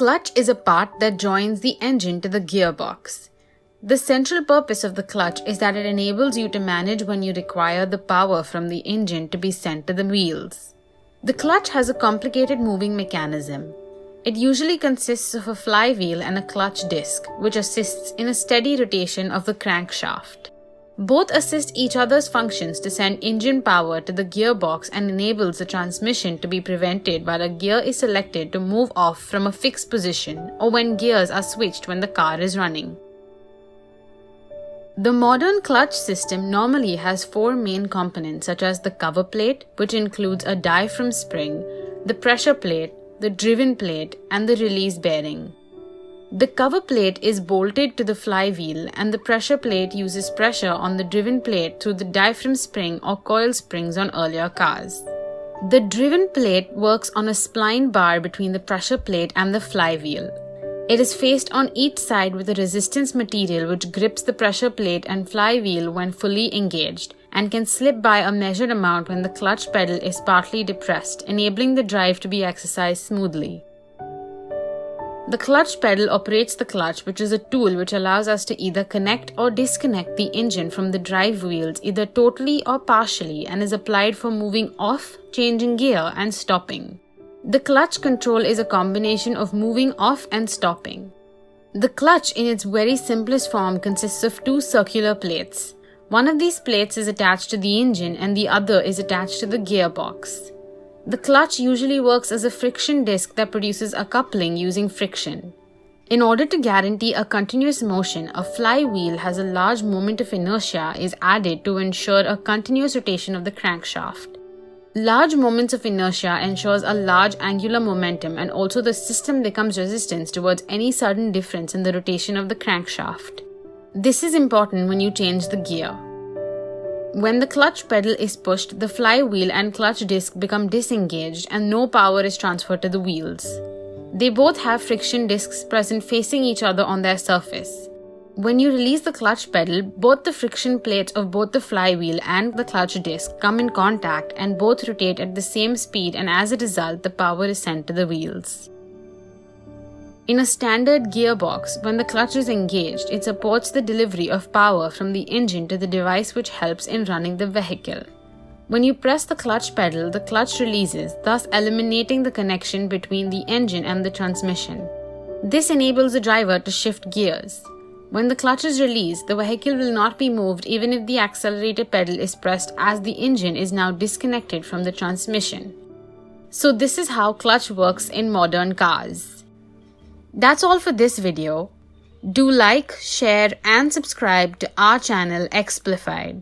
clutch is a part that joins the engine to the gearbox. The central purpose of the clutch is that it enables you to manage when you require the power from the engine to be sent to the wheels. The clutch has a complicated moving mechanism. It usually consists of a flywheel and a clutch disc, which assists in a steady rotation of the crankshaft. Both assist each other's functions to send engine power to the gearbox and enables the transmission to be prevented while a gear is selected to move off from a fixed position or when gears are switched when the car is running. The modern clutch system normally has 4 main components such as the cover plate, which includes a diaphragm spring, the pressure plate, the driven plate, and the release bearing. The cover plate is bolted to the flywheel and the pressure plate uses pressure on the driven plate through the diaphragm spring or coil springs on earlier cars. The driven plate works on a spline bar between the pressure plate and the flywheel. It is faced on each side with a resistance material which grips the pressure plate and flywheel when fully engaged and can slip by a measured amount when the clutch pedal is partly depressed, enabling the drive to be exercised smoothly. The clutch pedal operates the clutch, which is a tool which allows us to either connect or disconnect the engine from the drive wheels either totally or partially and is applied for moving off, changing gear, and stopping. The clutch control is a combination of moving off and stopping. The clutch in its very simplest form consists of 2 circular plates. One of these plates is attached to the engine and the other is attached to the gearbox. The clutch usually works as a friction disc that produces a coupling using friction. In order to guarantee a continuous motion, a flywheel has a large moment of inertia is added to ensure a continuous rotation of the crankshaft. Large moments of inertia ensures a large angular momentum and also the system becomes resistant towards any sudden difference in the rotation of the crankshaft. This is important when you change the gear. When the clutch pedal is pushed, the flywheel and clutch disc become disengaged and no power is transferred to the wheels. They both have friction discs present facing each other on their surface. When you release the clutch pedal, both the friction plates of both the flywheel and the clutch disc come in contact and both rotate at the same speed, and as a result, the power is sent to the wheels. In a standard gearbox, when the clutch is engaged, it supports the delivery of power from the engine to the device which helps in running the vehicle. When you press the clutch pedal, the clutch releases, thus eliminating the connection between the engine and the transmission. This enables the driver to shift gears. When the clutch is released, the vehicle will not be moved even if the accelerator pedal is pressed, as the engine is now disconnected from the transmission. So this is how clutch works in modern cars. That's all for this video. Do like, share and subscribe to our channel Explified.